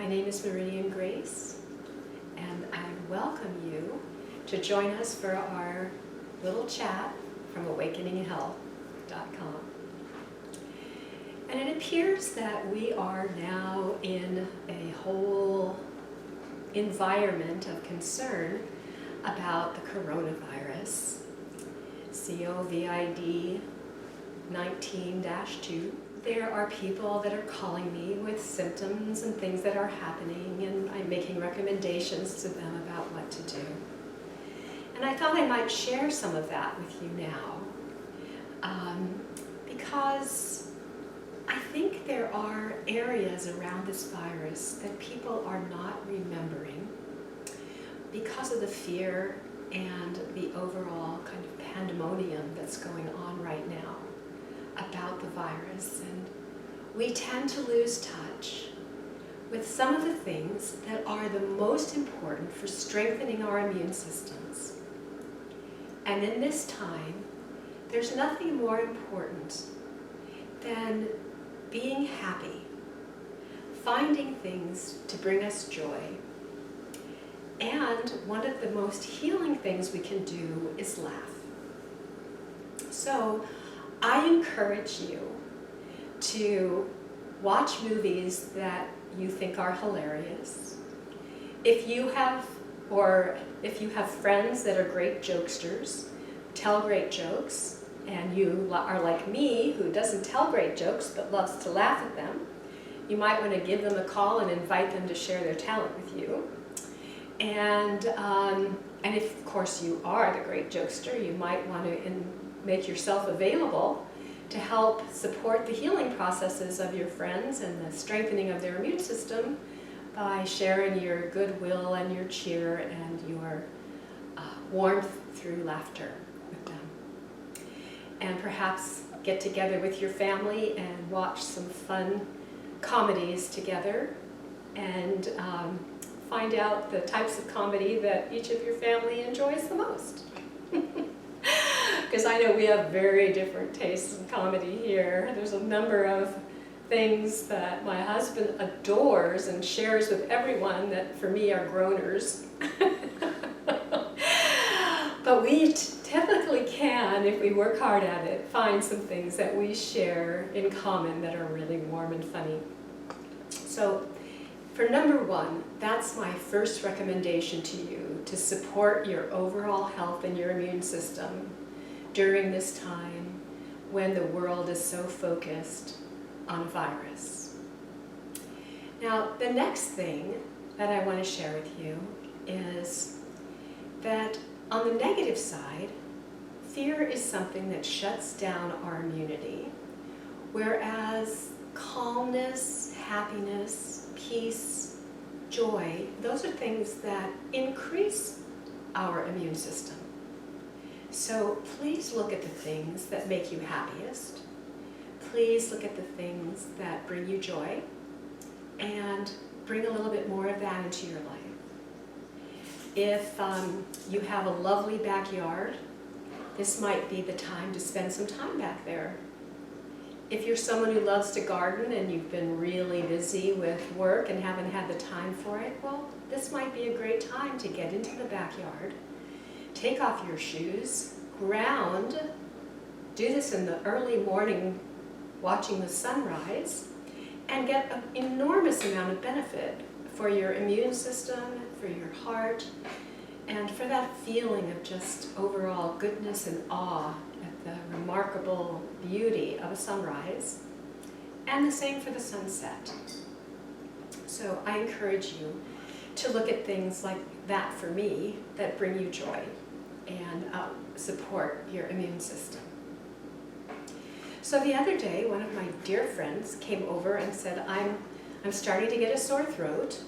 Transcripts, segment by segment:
My name is Meridian Grace, and I welcome you to join us for our little chat from awakeninghealth.com. And it appears that we are now in a whole environment of concern about the coronavirus, COVID-19-2. There are people that are calling me with symptoms and things that are happening, and I'm making recommendations to them about what to do. And I thought I might share some of that with you now, because I think there are areas around this virus that people are not remembering because of the fear and the overall kind of pandemonium that's going on right now about the virus. And we tend to lose touch with some of the things that are the most important for strengthening our immune systems. And in this time, there's nothing more important than being happy, finding things to bring us joy. And one of the most healing things we can do is laugh. So I encourage you to watch movies that you think are hilarious. If you have friends that are great jokesters, tell great jokes, and you are like me, who doesn't tell great jokes but loves to laugh at them, you might want to give them a call and invite them to share their talent with you. And if, of course, you are the great jokester, you might want to make yourself available to help support the healing processes of your friends and the strengthening of their immune system by sharing your goodwill and your cheer and your warmth through laughter with them. And perhaps get together with your family and watch some fun comedies together, and find out the types of comedy that each of your family enjoys the most. Because I know we have very different tastes in comedy here. There's a number of things that my husband adores and shares with everyone that for me are groaners. But we typically can, if we work hard at it, find some things that we share in common that are really warm and funny. So for number one, that's my first recommendation to you, to support your overall health and your immune system during this time when the world is so focused on virus. Now, the next thing that I want to share with you is that on the negative side, fear is something that shuts down our immunity, whereas calmness, happiness, peace, joy, those are things that increase our immune system. So please look at the things that make you happiest. Please look at the things that bring you joy, and bring a little bit more of that into your life. If you have a lovely backyard, this might be the time to spend some time back there. If you're someone who loves to garden and you've been really busy with work and haven't had the time for it, well, this might be a great time to get into the backyard, take off your shoes, ground, do this in the early morning watching the sunrise, and get an enormous amount of benefit for your immune system, for your heart, and for that feeling of just overall goodness and awe at the remarkable beauty of a sunrise, and the same for the sunset. So I encourage you to look at things like that for me that bring you joy and support your immune system. So the other day, one of my dear friends came over and said, I'm starting to get a sore throat,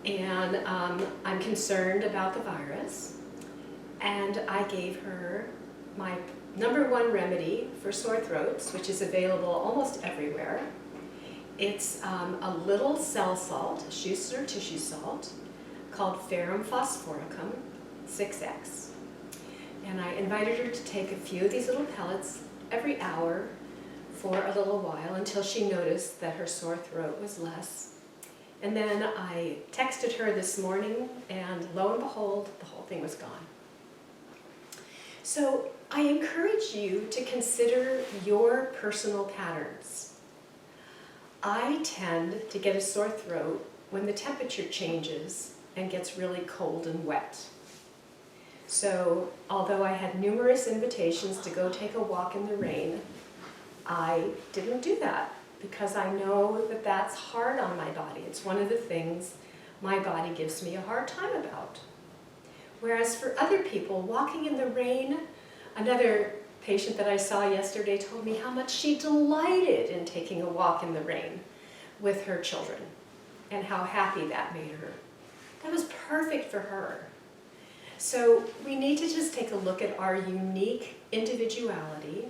and I'm concerned about the virus. And I gave her my number one remedy for sore throats, which is available almost everywhere. It's a little cell salt, Schuster tissue salt, called Ferrum phosphoricum 6X. And I invited her to take a few of these little pellets every hour for a little while until she noticed that her sore throat was less. And then I texted her this morning, and lo and behold, the whole thing was gone. So I encourage you to consider your personal patterns. I tend to get a sore throat when the temperature changes and gets really cold and wet. So although I had numerous invitations to go take a walk in the rain, I didn't do that because I know that that's hard on my body. It's one of the things my body gives me a hard time about. Whereas for other people, walking in the rain, another patient that I saw yesterday told me how much she delighted in taking a walk in the rain with her children and how happy that made her. That was perfect for her. So we need to just take a look at our unique individuality.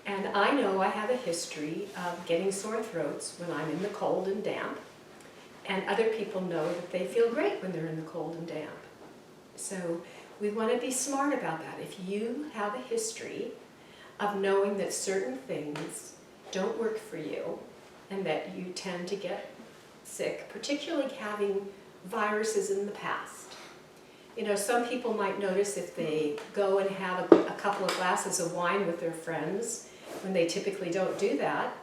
And I know I have a history of getting sore throats when I'm in the cold and damp. And other people know that they feel great when they're in the cold and damp. So we want to be smart about that. If you have a history of knowing that certain things don't work for you and that you tend to get sick, particularly having viruses in the past. You know, some people might notice if they go and have a couple of glasses of wine with their friends, when they typically don't do that,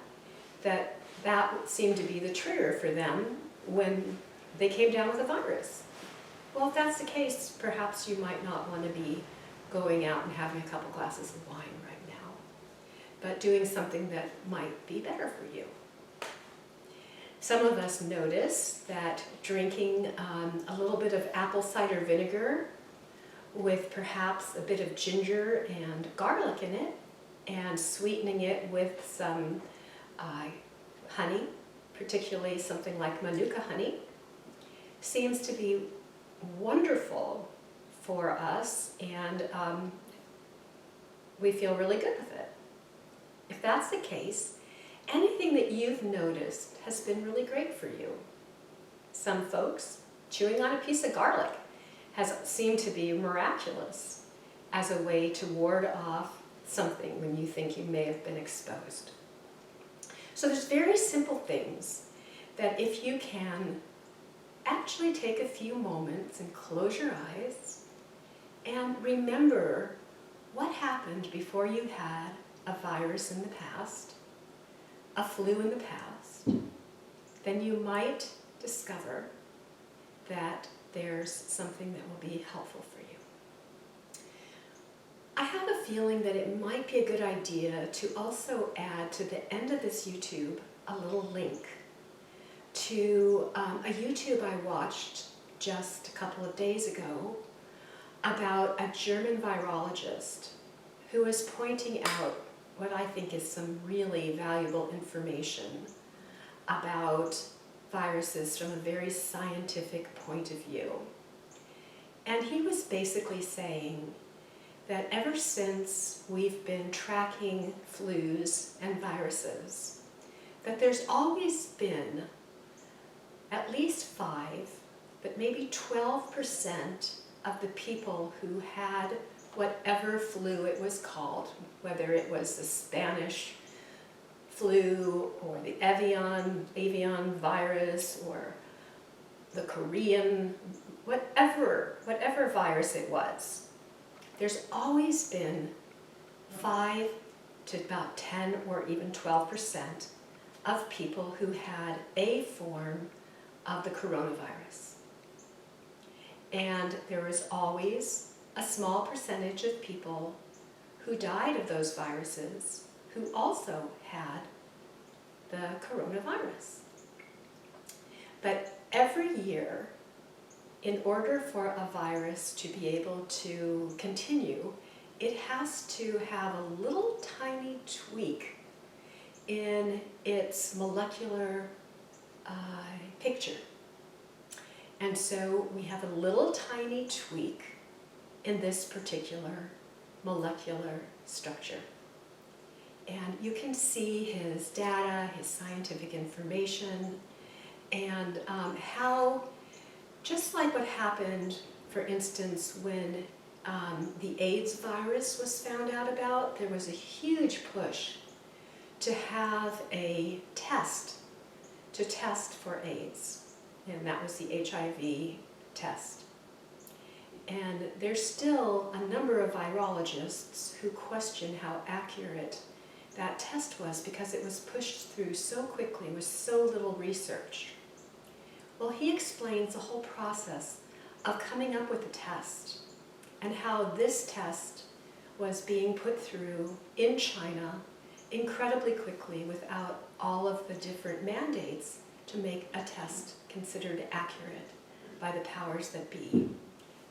that would seem to be the trigger for them when they came down with a virus. Well, if that's the case, perhaps you might not want to be going out and having a couple glasses of wine right now, but doing something that might be better for you. Some of us notice that drinking a little bit of apple cider vinegar with perhaps a bit of ginger and garlic in it, and sweetening it with some honey, particularly something like Manuka honey, seems to be wonderful for us, and we feel really good with it. If that's the case, anything that you've noticed has been really great for you. Some folks, chewing on a piece of garlic has seemed to be miraculous as a way to ward off something when you think you may have been exposed. So there's very simple things that if you can actually take a few moments and close your eyes and remember what happened before you had a virus in the past, a flu in the past, then you might discover that there's something that will be helpful for you. I have a feeling that it might be a good idea to also add to the end of this YouTube a little link to a YouTube I watched just a couple of days ago about a German virologist who is pointing out what I think is some really valuable information about viruses from a very scientific point of view. And he was basically saying that ever since we've been tracking flus and viruses, that there's always been at least 5, but maybe 12% of the people who had whatever flu it was called, whether it was the Spanish flu or the avian virus or the Korean, whatever virus it was, there's always been 5 to about 10 or even 12% of people who had a form of the coronavirus. And there was always a small percentage of people who died of those viruses who also had the coronavirus. But every year, in order for a virus to be able to continue, it has to have a little tiny tweak in its molecular picture. And so we have a little tiny tweak in this particular molecular structure. And you can see his data, his scientific information, and how, just like what happened, for instance, when the AIDS virus was found out about, there was a huge push to have a test, to test for AIDS. and that was the HIV test. And there's still a number of virologists who question how accurate that test was because it was pushed through so quickly with so little research. Well, he explains the whole process of coming up with the test and how this test was being put through in China incredibly quickly without all of the different mandates to make a test considered accurate by the powers that be.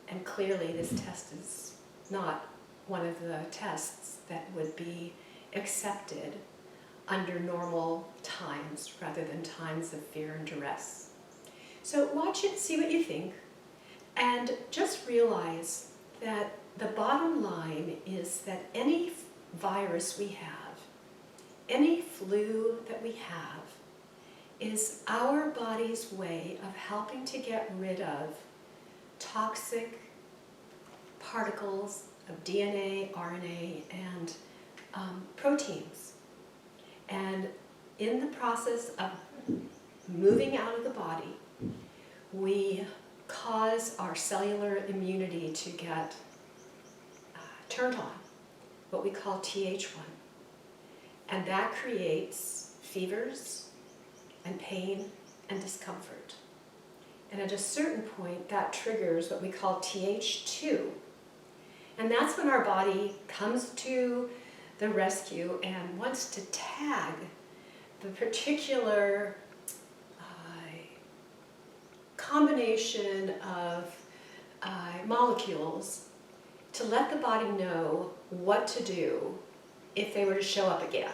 And clearly this test is not one of the tests that would be accepted under normal times rather than times of fear and duress. So watch it, see what you think, and just realize that the bottom line is that any virus we have, any flu that we have, is our body's way of helping to get rid of toxic particles of DNA, RNA, and proteins. And in the process of moving out of the body, we cause our cellular immunity to get turned on, what we call Th1. And that creates fevers and pain and discomfort. And at a certain point, that triggers what we call Th2. And that's when our body comes to the rescue and wants to tag the particular combination of molecules to let the body know what to do if they were to show up again.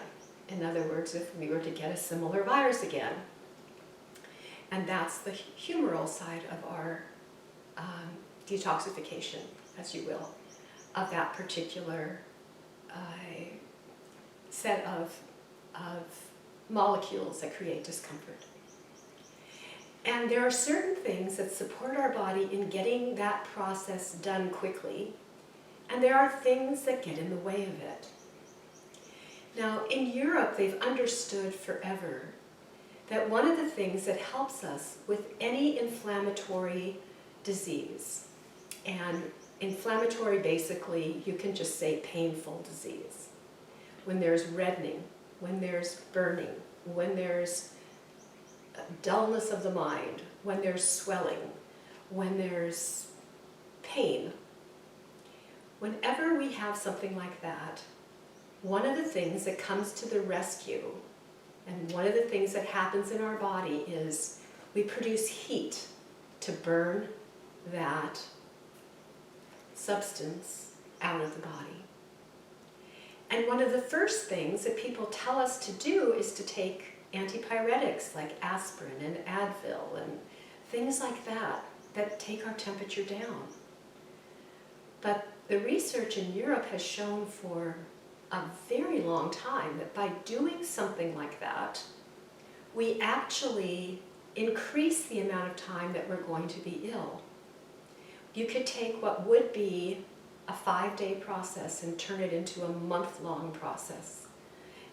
In other words, if we were to get a similar virus again. And that's the humoral side of our detoxification, as you will, of that particular set of molecules that create discomfort. And there are certain things that support our body in getting that process done quickly, and there are things that get in the way of it. Now, in Europe, they've understood forever that one of the things that helps us with any inflammatory disease, and inflammatory basically, you can just say painful disease, when there's reddening, when there's burning, when there's dullness of the mind, when there's swelling, when there's pain. Whenever we have something like that, one of the things that comes to the rescue, and one of the things that happens in our body, is we produce heat to burn that substance out of the body. And one of the first things that people tell us to do is to take antipyretics like aspirin and Advil and things like that that take our temperature down. But the research in Europe has shown for a very long time that by doing something like that, we actually increase the amount of time that we're going to be ill. You could take what would be a 5-day process and turn it into a month-long process.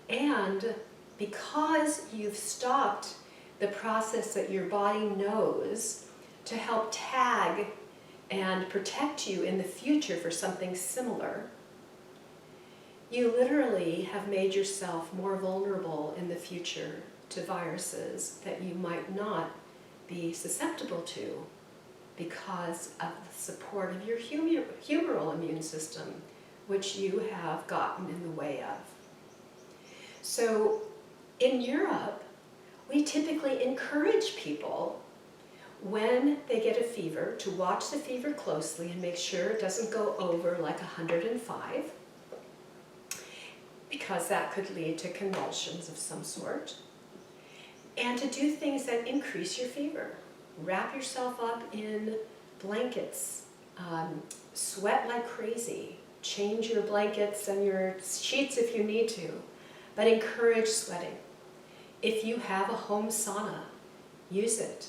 And because you've stopped the process that your body knows to help tag and protect you in the future for something similar, you literally have made yourself more vulnerable in the future to viruses that you might not be susceptible to because of the support of your humoral immune system, which you have gotten in the way of. So in Europe, we typically encourage people when they get a fever to watch the fever closely and make sure it doesn't go over like 105, because that could lead to convulsions of some sort, and to do things that increase your fever. Wrap yourself up in blankets, sweat like crazy, change your blankets and your sheets if you need to, but encourage sweating. If you have a home sauna, use it.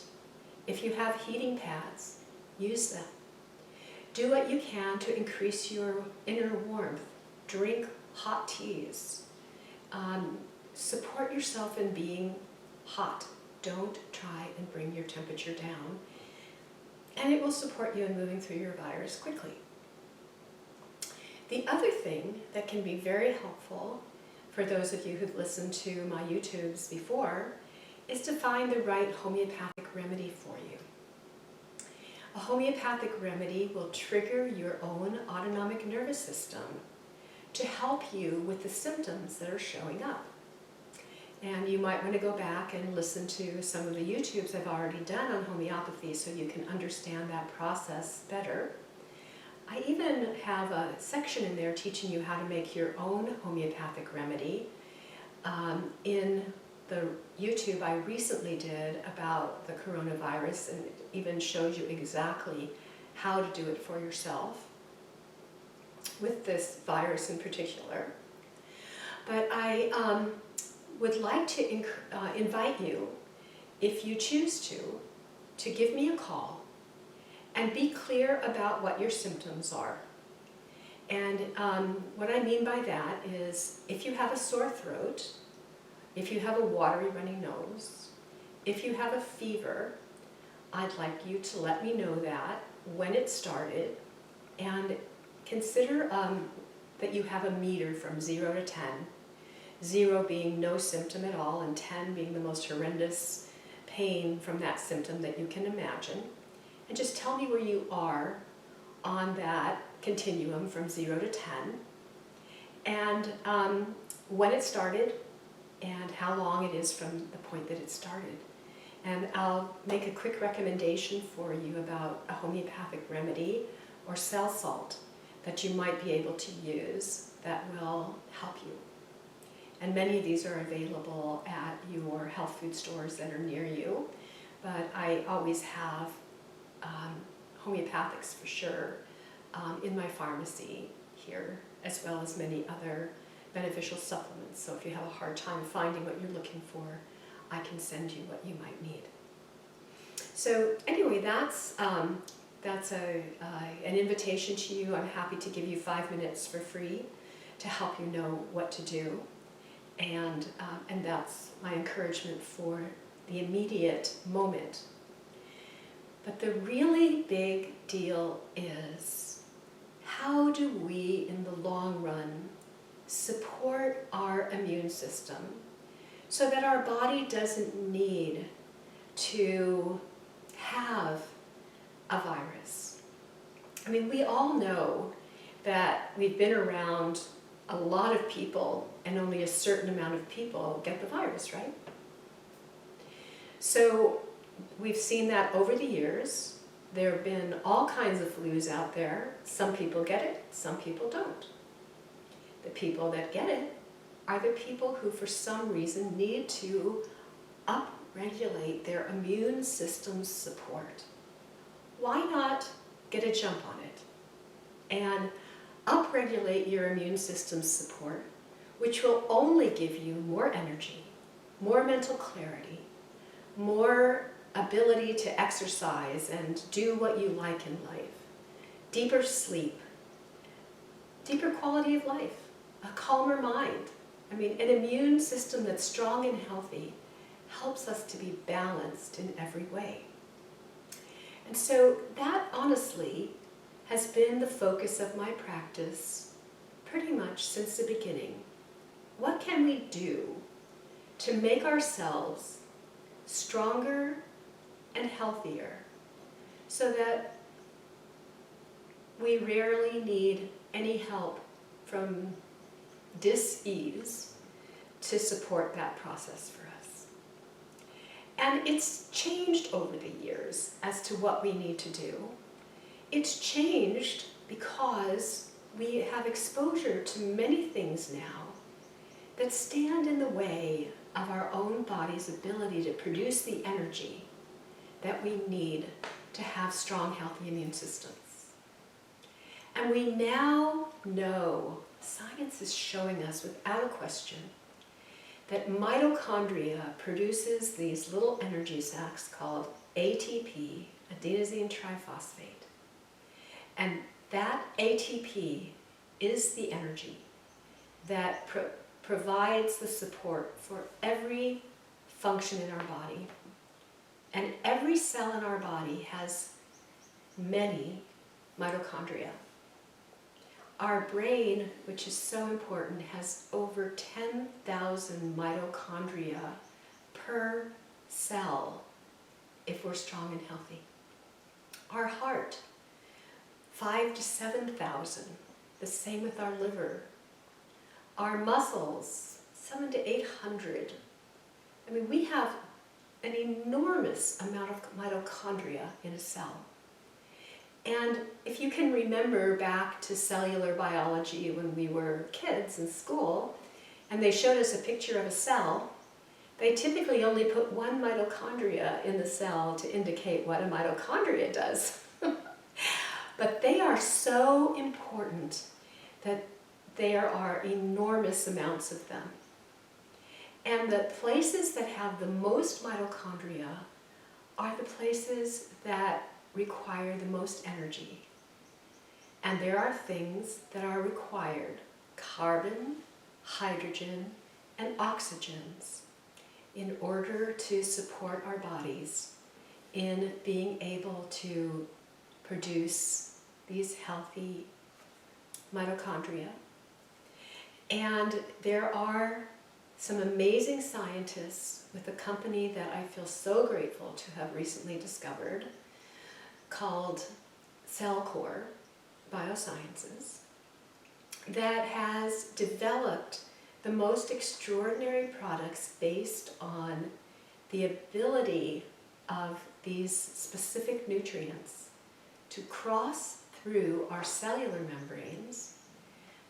If you have heating pads, use them. Do what you can to increase your inner warmth. Drink hot teas. Support yourself in being hot. Don't try and bring your temperature down, and it will support you in moving through your virus quickly. The other thing that can be very helpful for those of you who've listened to my YouTubes before is to find the right homeopathic remedy for you. A homeopathic remedy will trigger your own autonomic nervous system to help you with the symptoms that are showing up. And you might want to go back and listen to some of the YouTubes I've already done on homeopathy so you can understand that process better. I even have a section in there teaching you how to make your own homeopathic remedy. In the YouTube I recently did about the coronavirus, and it even shows you exactly how to do it for yourself with this virus in particular. But I would like to invite you, if you choose to give me a call and be clear about what your symptoms are. And what I mean by that is, if you have a sore throat, if you have a watery runny nose, if you have a fever, I'd like you to let me know that, when it started, and consider that you have a meter from 0 to 10. 0 being no symptom at all, and 10 being the most horrendous pain from that symptom that you can imagine. And just tell me where you are on that continuum from 0 to 10, and when it started, and how long it is from the point that it started. And I'll make a quick recommendation for you about a homeopathic remedy or cell salt that you might be able to use that will help you. And many of these are available at your health food stores that are near you, but I always have homeopathics for sure in my pharmacy here, as well as many other beneficial supplements. So if you have a hard time finding what you're looking for, I can send you what you might need. So anyway, that's an invitation to you. I'm happy to give you 5 minutes for free to help you know what to do. And that's my encouragement for the immediate moment. But the really big deal is, how do we, in the long run, support our immune system so that our body doesn't need to have a virus? I mean, we all know that we've been around a lot of people and only a certain amount of people get the virus, right? So we've seen that over the years. There have been all kinds of flus out there. Some people get it, some people don't. The people that get it are the people who for some reason need to upregulate their immune system's support. Why not get a jump on it and upregulate your immune system's support, which will only give you more energy, more mental clarity, more ability to exercise and do what you like in life, deeper sleep, deeper quality of life, a calmer mind. I mean, an immune system that's strong and healthy helps us to be balanced in every way. And so that, honestly, has been the focus of my practice pretty much since the beginning. What can we do to make ourselves stronger and healthier so that we rarely need any help from dis-ease to support that process for us? And it's changed over the years as to what we need to do. It's changed because we have exposure to many things now that stand in the way of our own body's ability to produce the energy that we need to have strong, healthy immune systems. And we now know, science is showing us without a question, that mitochondria produces these little energy sacs called ATP, adenosine triphosphate. And that ATP is the energy that provides the support for every function in our body. And every cell in our body has many mitochondria. Our brain, which is so important, has over 10,000 mitochondria per cell if we're strong and healthy. Our heart, 5,000 to 7,000, the same with our liver. Our muscles, 700 to 800. I mean, we have an enormous amount of mitochondria in a cell. And if you can remember back to cellular biology when we were kids in school, and they showed us a picture of a cell, they typically only put one mitochondria in the cell to indicate what a mitochondria does. But they are so important that there are enormous amounts of them. And the places that have the most mitochondria are the places that require the most energy. And there are things that are required: carbon, hydrogen, and oxygens, in order to support our bodies in being able to produce these healthy mitochondria. And there are some amazing scientists with a company that I feel so grateful to have recently discovered, called CellCore Biosciences, that has developed the most extraordinary products based on the ability of these specific nutrients to cross through our cellular membranes,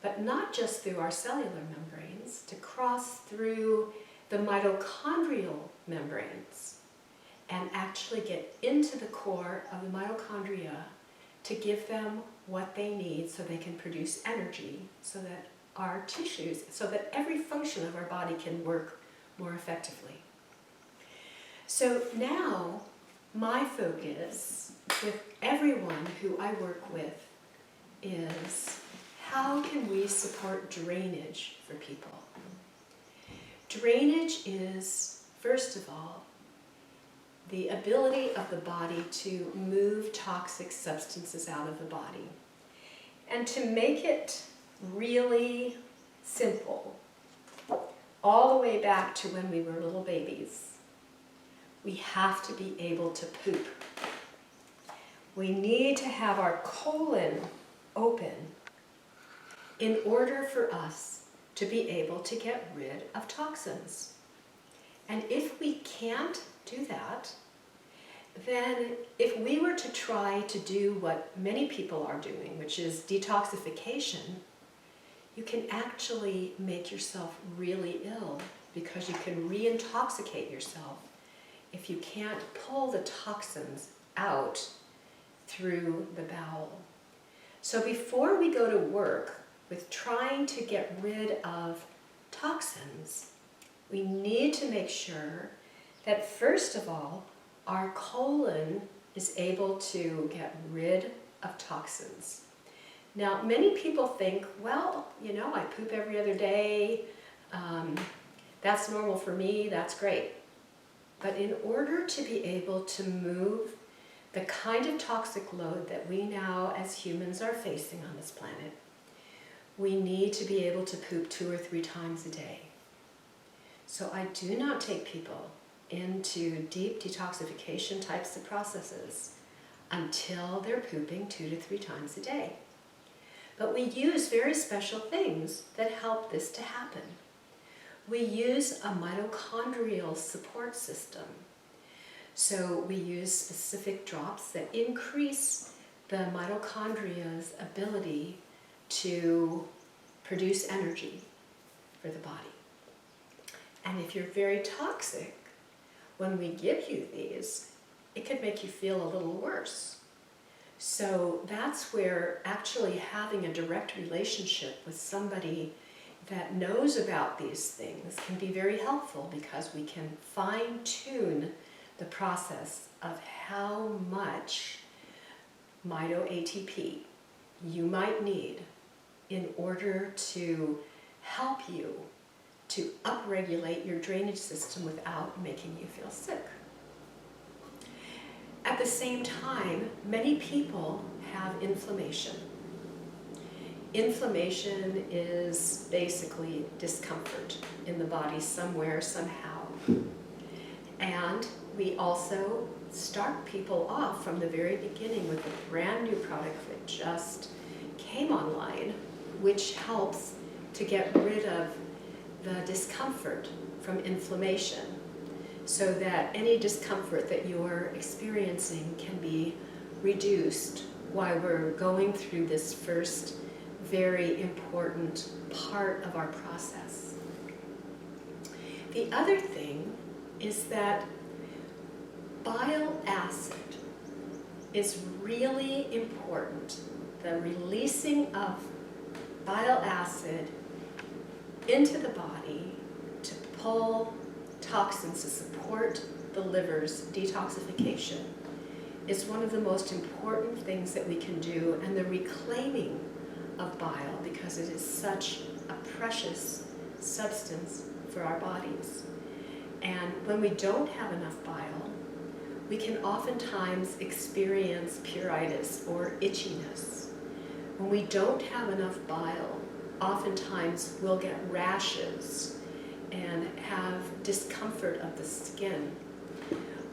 but not just through our cellular membranes, to cross through the mitochondrial membranes and actually get into the core of the mitochondria to give them what they need so they can produce energy, so that our tissues, so that every function of our body can work more effectively. So now my focus with everyone who I work with is, how can we support drainage for people? Drainage is, first of all, the ability of the body to move toxic substances out of the body. And to make it really simple, all the way back to when we were little babies, we have to be able to poop. We need to have our colon open in order for us to be able to get rid of toxins. And if we can't do that, then if we were to try to do what many people are doing, which is detoxification, you can actually make yourself really ill, because you can re-intoxicate yourself if you can't pull the toxins out through the bowel. So before we go to work with trying to get rid of toxins, we need to make sure that, first of all, our colon is able to get rid of toxins. Now, many people think, well, you know, I poop every other day, that's normal for me, that's great. But in order to be able to move the kind of toxic load that we now as humans are facing on this planet, we need to be able to poop 2 or 3 times a day. So I do not take people into deep detoxification types of processes until they're pooping 2 to 3 times a day. But we use very special things that help this to happen. We use a mitochondrial support system. So we use specific drops that increase the mitochondria's ability to produce energy for the body. And if you're very toxic, when we give you these, it could make you feel a little worse. So that's where actually having a direct relationship with somebody that knows about these things can be very helpful, because we can fine-tune the process of how much mito-ATP you might need in order to help you to upregulate your drainage system without making you feel sick. At the same time, many people have inflammation. Inflammation is basically discomfort in the body somewhere, somehow. And we also start people off from the very beginning with a brand new product that just came online, which helps to get rid of the discomfort from inflammation, so that any discomfort that you're experiencing can be reduced while we're going through this first very important part of our process. The other thing is that bile acid is really important. The releasing of bile acid into the body to pull toxins, to support the liver's detoxification, is one of the most important things that we can do, and the reclaiming of bile, because it is such a precious substance for our bodies. And when we don't have enough bile, we can oftentimes experience pruritus or itchiness. When we don't have enough bile, oftentimes we'll get rashes and have discomfort of the skin.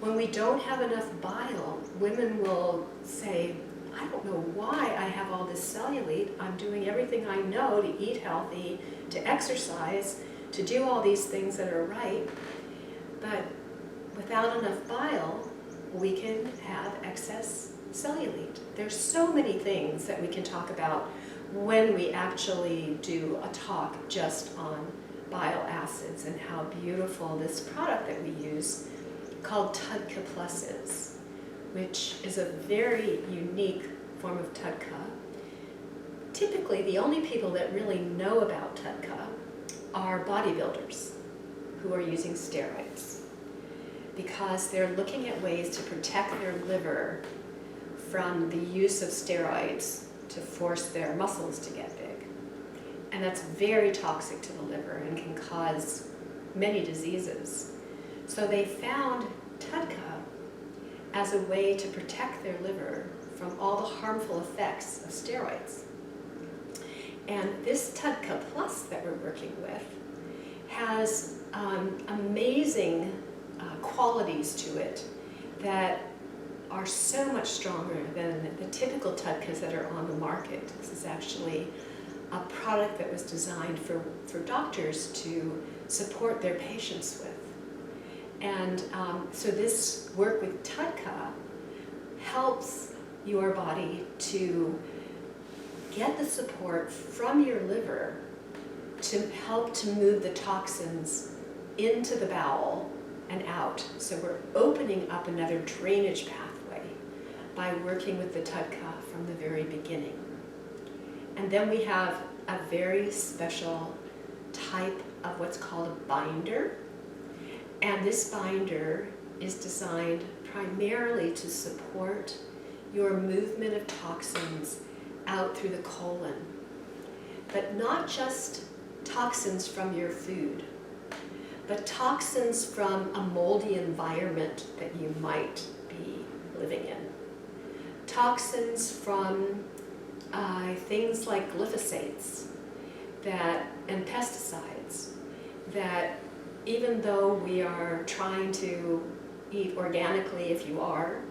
When we don't have enough bile, women will say, I don't know why I have all this cellulite. I'm doing everything I know to eat healthy, to exercise, to do all these things that are right. But without enough bile, we can have excess cellulite. There's so many things that we can talk about when we actually do a talk just on bile acids, and how beautiful this product that we use called TUDCA Plus is, which is a very unique form of TUDCA. Typically, the only people that really know about TUDCA are bodybuilders who are using steroids, because they're looking at ways to protect their liver from the use of steroids to force their muscles to get big. And that's very toxic to the liver and can cause many diseases. So they found TUDCA as a way to protect their liver from all the harmful effects of steroids. And this TUDCA Plus that we're working with has amazing qualities to it that are so much stronger than the typical TUDCAs that are on the market. This is actually a product that was designed for doctors to support their patients with. And so this work with TUDCA helps your body to get the support from your liver to help to move the toxins into the bowel and out. So we're opening up another drainage pathway by working with the TUDCA from the very beginning. And then we have a very special type of what's called a binder. And this binder is designed primarily to support your movement of toxins out through the colon. But not just toxins from your food, but toxins from a moldy environment that you might be living in. Toxins from things like glyphosates and pesticides, that even though we are trying to eat organically, if you are,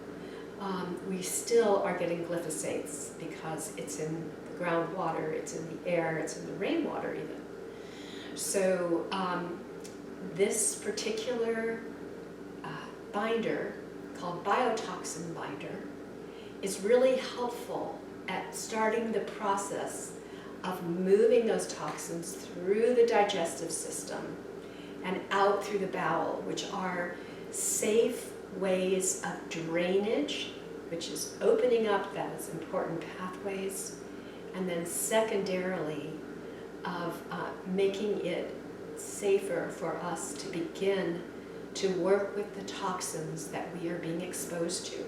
we still are getting glyphosates because it's in the groundwater, it's in the air, it's in the rainwater even. So this particular binder, called biotoxin binder, is really helpful at starting the process of moving those toxins through the digestive system and out through the bowel, which are safe ways of drainage, which is opening up those important pathways, and then secondarily of making it safer for us to begin to work with the toxins that we are being exposed to.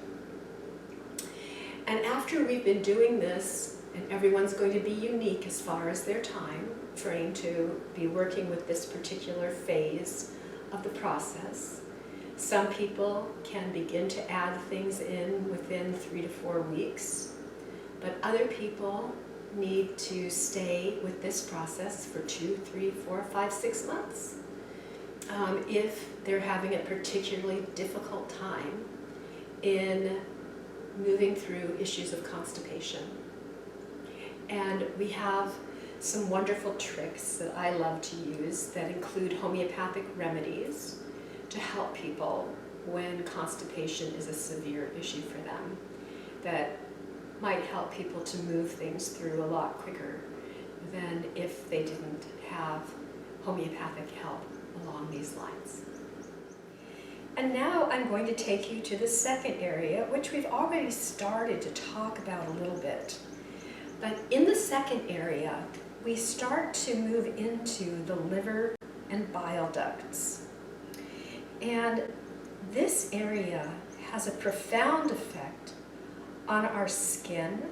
And after we've been doing this, and everyone's going to be unique as far as their time frame to be working with this particular phase of the process. Some people can begin to add things in within 3 to 4 weeks, but other people need to stay with this process for 2, 3, 4, 5, 6 months if they're having a particularly difficult time in moving through issues of constipation. And we have some wonderful tricks that I love to use that include homeopathic remedies to help people when constipation is a severe issue for them, that might help people to move things through a lot quicker than if they didn't have homeopathic help along these lines. And now I'm going to take you to the second area, which we've already started to talk about a little bit. But in the second area, we start to move into the liver and bile ducts. And this area has a profound effect on our skin,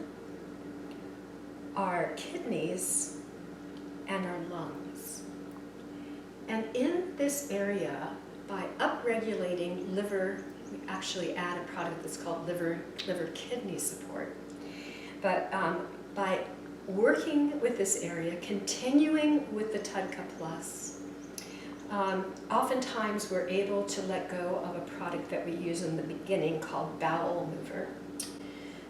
our kidneys, and our lungs. And in this area, by upregulating liver, we actually add a product that's called liver kidney support. But by working with this area, continuing with the TUDCA Plus, oftentimes we're able to let go of a product that we use in the beginning called bowel mover.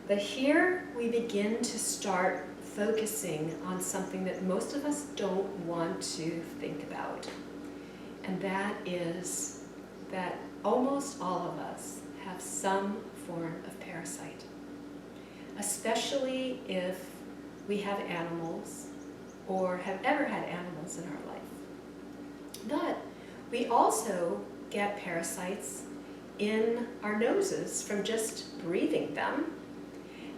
But here we begin to start focusing on something that most of us don't want to think about. And that is that almost all of us have some form of parasite, especially if we have animals or have ever had animals in our life. But we also get parasites in our noses from just breathing them.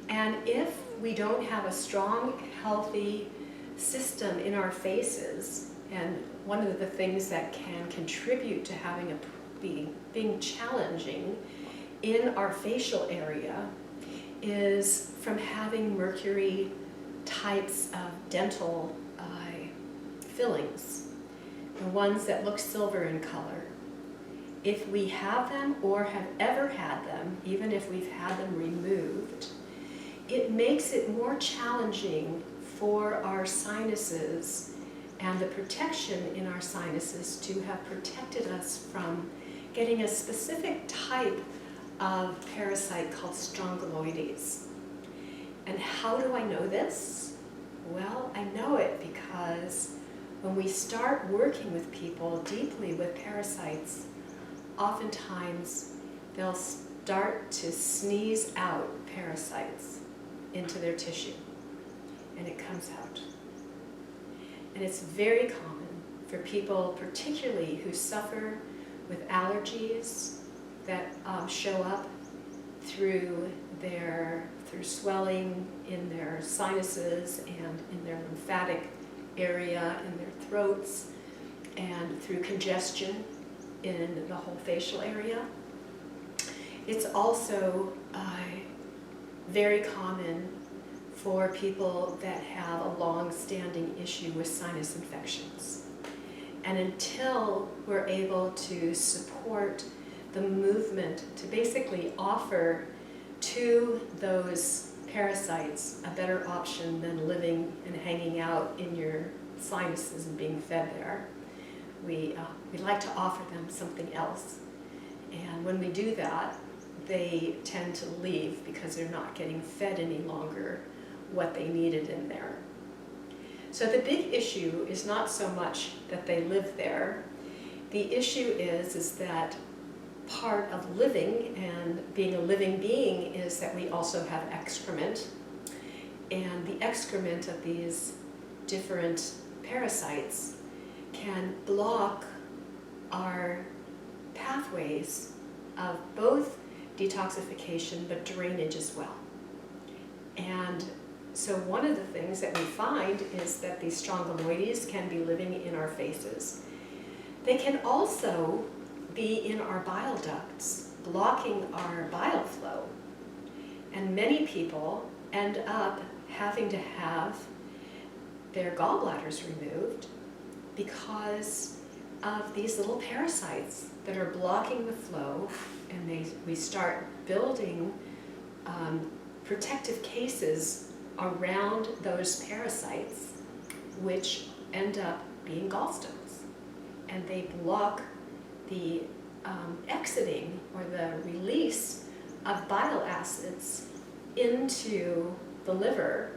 And if we don't have a strong, healthy system in our faces, and one of the things that can contribute to having being challenging in our facial area is from having mercury types of dental fillings, the ones that look silver in color. If we have them or have ever had them, even if we've had them removed, it makes it more challenging for our sinuses and the protection in our sinuses to have protected us from getting a specific type of parasite called strongyloides. And how do I know this? Well, I know it because when we start working with people deeply with parasites, oftentimes they'll start to sneeze out parasites into their tissue, and it comes out. And it's very common for people, particularly who suffer with allergies that show up through swelling in their sinuses and in their lymphatic area, in their throats, and through congestion in the whole facial area. It's also very common for people that have a long-standing issue with sinus infections. And until we're able to support the movement to basically offer to those parasites a better option than living and hanging out in your sinuses and being fed there, we'd like to offer them something else. And when we do that, they tend to leave because they're not getting fed any longer what they needed in there. So the big issue is not so much that they live there. The issue is that part of living and being a living being is that we also have excrement. And the excrement of these different parasites can block our pathways of both detoxification but drainage as well. And so one of the things that we find is that these strongyloides can be living in our faces. They can also be in our bile ducts, blocking our bile flow. And many people end up having to have their gallbladders removed because of these little parasites that are blocking the flow, and we start building protective cases around those parasites, which end up being gallstones. And they block the exiting or the release of bile acids into the liver,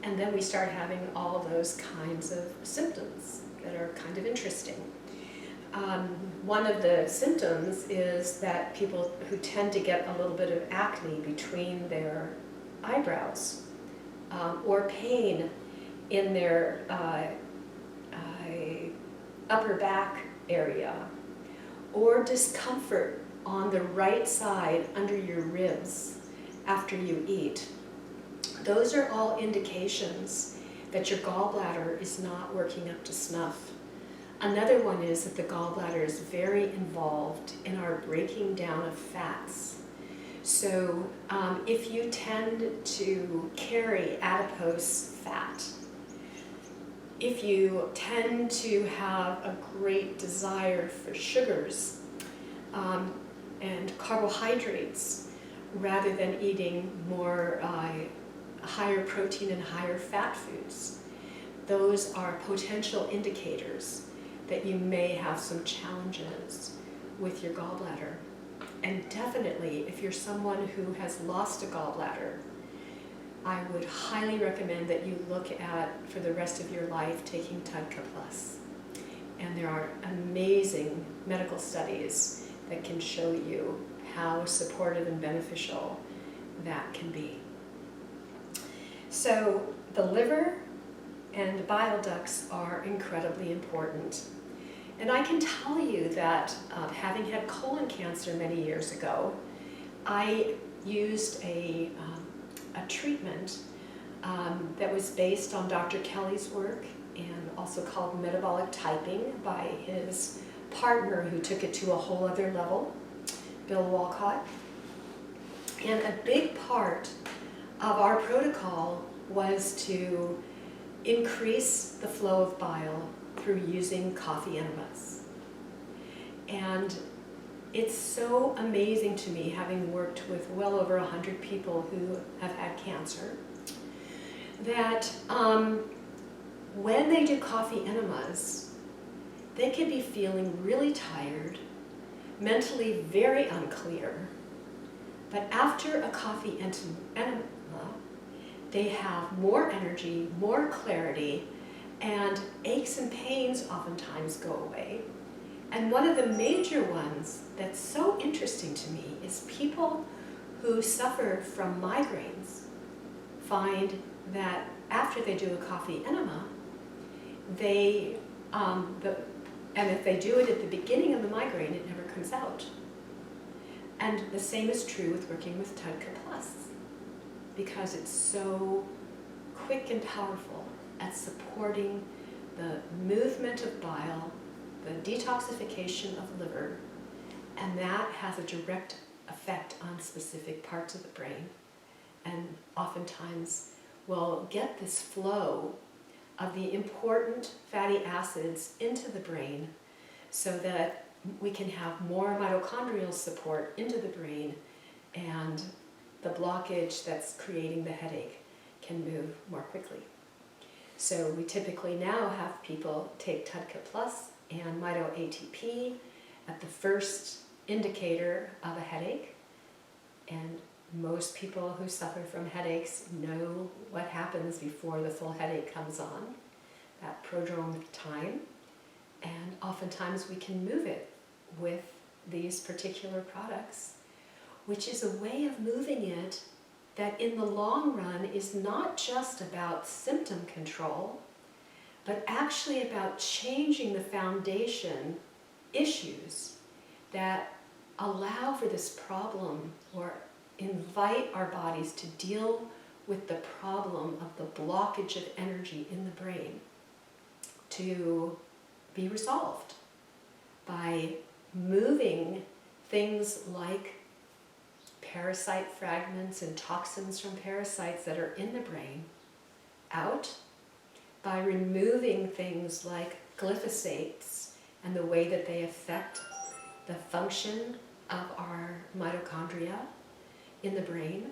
and then we start having all of those kinds of symptoms that are kind of interesting. One of the symptoms is that people who tend to get a little bit of acne between their eyebrows, or pain in their upper back area, or discomfort on the right side under your ribs after you eat. Those are all indications that your gallbladder is not working up to snuff. Another one is that the gallbladder is very involved in our breaking down of fats. So if you tend to carry adipose fat, if you tend to have a great desire for sugars and carbohydrates rather than eating more higher protein and higher fat foods, those are potential indicators that you may have some challenges with your gallbladder. And definitely, if you're someone who has lost a gallbladder, I would highly recommend that you look at, for the rest of your life, taking TUDCA Plus. And there are amazing medical studies that can show you how supportive and beneficial that can be. So the liver and bile ducts are incredibly important. And I can tell you that having had colon cancer many years ago, I used a treatment that was based on Dr. Kelly's work and also called metabolic typing by his partner who took it to a whole other level, Bill Walcott. And a big part of our protocol was to increase the flow of bile through using coffee enemas. And it's so amazing to me, having worked with well over 100 people who have had cancer, that when they do coffee enemas, they can be feeling really tired, mentally very unclear, but after a coffee enema, they have more energy, more clarity, and aches and pains oftentimes go away. And one of the major ones that's so interesting to me is people who suffer from migraines find that after they do a coffee enema, and if they do it at the beginning of the migraine, it never comes out. And the same is true with working with TUDCA Plus, because it's so quick and powerful at supporting the movement of bile, the detoxification of the liver, and that has a direct effect on specific parts of the brain, and oftentimes will get this flow of the important fatty acids into the brain so that we can have more mitochondrial support into the brain, and the blockage that's creating the headache can move more quickly. So we typically now have people take TUDCA Plus and Mito ATP at the first indicator of a headache, and most people who suffer from headaches know what happens before the full headache comes on, that prodrome time, and oftentimes we can move it with these particular products, which is a way of moving it that in the long run is not just about symptom control, but actually about changing the foundation issues that allow for this problem or invite our bodies to deal with the problem of the blockage of energy in the brain to be resolved by moving things like parasite fragments and toxins from parasites that are in the brain out, by removing things like glyphosates and the way that they affect the function of our mitochondria in the brain,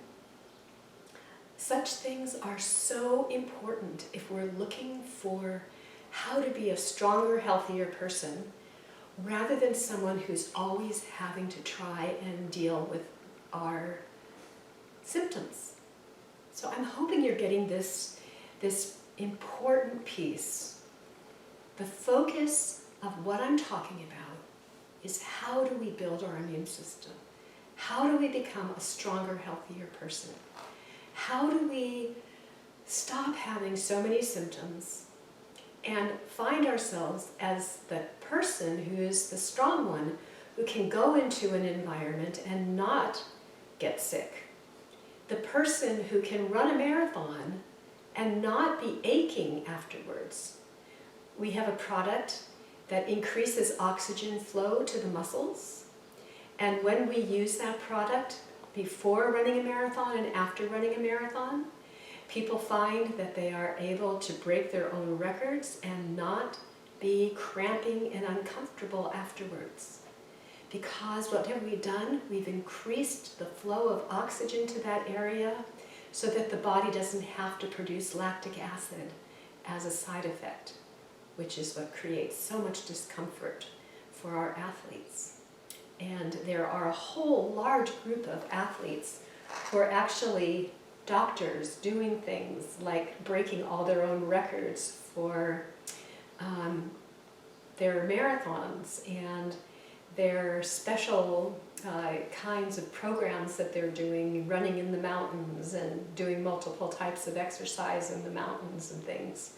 Such things are so important if we're looking for how to be a stronger, healthier person, rather than someone who's always having to try and deal with our symptoms. So I'm hoping you're getting this important piece. The focus of what I'm talking about is how do we build our immune system? How do we become a stronger, healthier person? How do we stop having so many symptoms and find ourselves as the person who is the strong one who can go into an environment and not get sick? The person who can run a marathon and not be aching afterwards. We have a product that increases oxygen flow to the muscles, and when we use that product before running a marathon and after running a marathon, people find that they are able to break their own records and not be cramping and uncomfortable afterwards. Because what have we done? We've increased the flow of oxygen to that area so that the body doesn't have to produce lactic acid as a side effect, which is what creates so much discomfort for our athletes. And there are a whole large group of athletes who are actually doctors doing things like breaking all their own records for their marathons and their special kinds of programs that they're doing, running in the mountains and doing multiple types of exercise in the mountains and things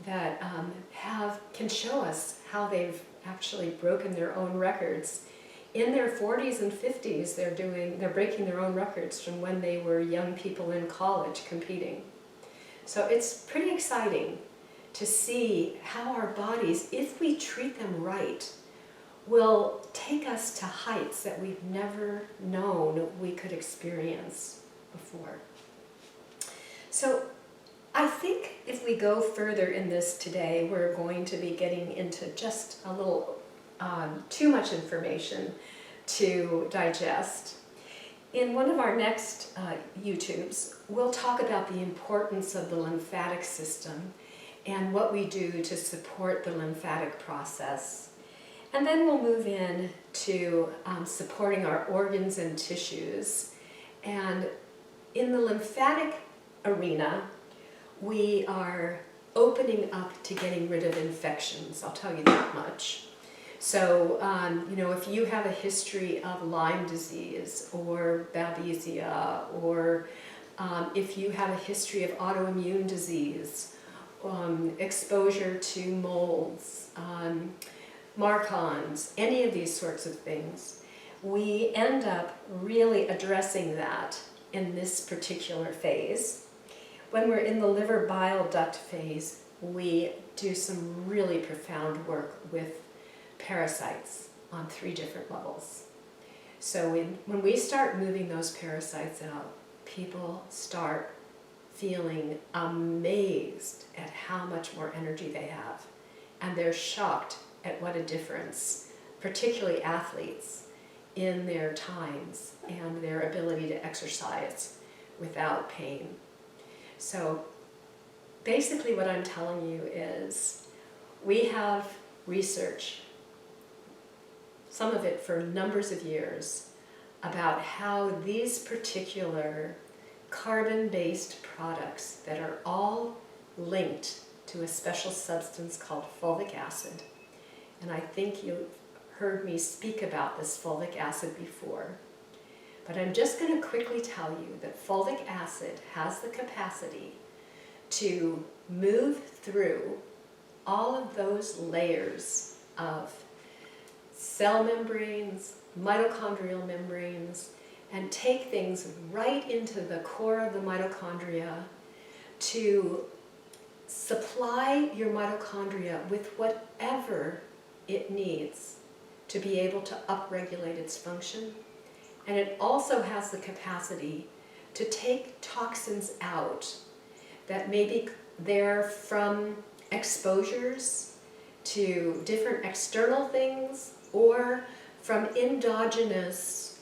that can show us how they've actually broken their own records. In their 40s and 50s, they're breaking their own records from when they were young people in college competing. So it's pretty exciting to see how our bodies, if we treat them right, will take us to heights that we've never known we could experience before. So I think if we go further in this today, we're going to be getting into just a little too much information to digest. In one of our next YouTubes, we'll talk about the importance of the lymphatic system and what we do to support the lymphatic process. And then we'll move in to supporting our organs and tissues. And in the lymphatic arena, we are opening up to getting rid of infections. I'll tell you that much. So, if you have a history of Lyme disease or Babesia, or if you have a history of autoimmune disease, exposure to molds, Marcons, any of these sorts of things, we end up really addressing that in this particular phase. When we're in the liver bile duct phase, we do some really profound work with parasites on 3 different levels. So when we start moving those parasites out, people start feeling amazed at how much more energy they have. And they're shocked at what a difference, particularly athletes, in their times and their ability to exercise without pain. So basically what I'm telling you is we have research, some of it for numbers of years, about how these particular carbon-based products that are all linked to a special substance called fulvic acid. And I think you've heard me speak about this fulvic acid before. But I'm just going to quickly tell you that fulvic acid has the capacity to move through all of those layers of cell membranes, mitochondrial membranes, and take things right into the core of the mitochondria to supply your mitochondria with whatever it needs to be able to upregulate its function. And it also has the capacity to take toxins out that may be there from exposures to different external things or from endogenous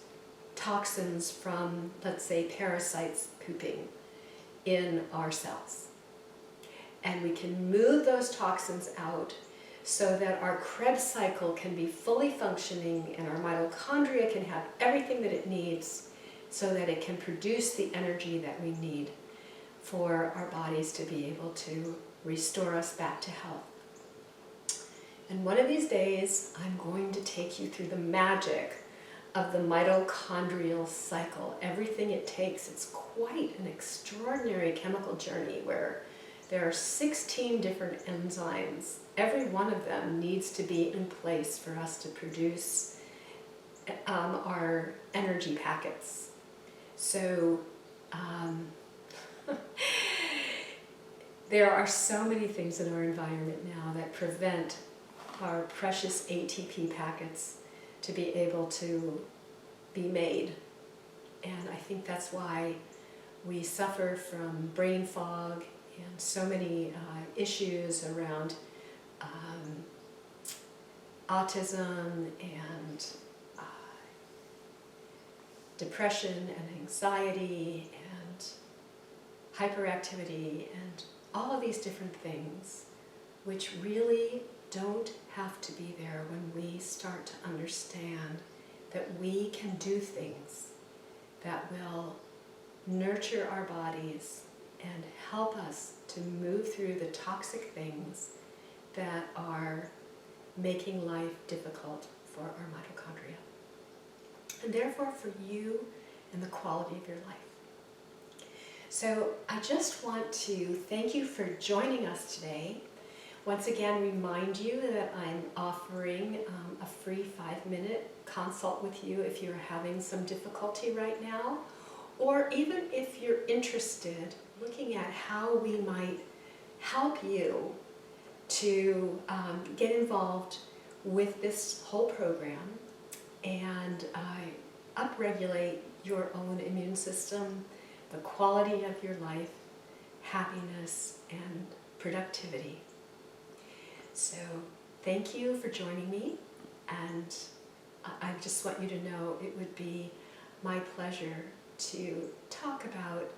toxins from, let's say, parasites pooping. in our cells. And we can move those toxins out so that our Krebs cycle can be fully functioning and our mitochondria can have everything that it needs so that it can produce the energy that we need for our bodies to be able to restore us back to health. And one of these days, I'm going to take you through the magic of the mitochondrial cycle, everything it takes. It's quite an extraordinary chemical journey where there are 16 different enzymes. Every one of them needs to be in place for us to produce our energy packets. So there are so many things in our environment now that prevent our precious ATP packets to be able to be made. And I think that's why we suffer from brain fog and so many issues around autism and depression and anxiety and hyperactivity and all of these different things, which really don't have to be there when we start to understand that we can do things that will nurture our bodies and help us to move through the toxic things that are making life difficult for our mitochondria. And therefore for you and the quality of your life. So I just want to thank you for joining us today. Once again, remind you that I'm offering a free 5-minute consult with you if you're having some difficulty right now, or even if you're interested looking at how we might help you to get involved with this whole program and upregulate your own immune system, the quality of your life, happiness, and productivity. So thank you for joining me, and I just want you to know it would be my pleasure to talk about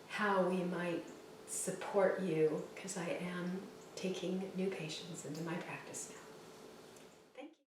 how we might support you, because I am taking new patients into my practice now.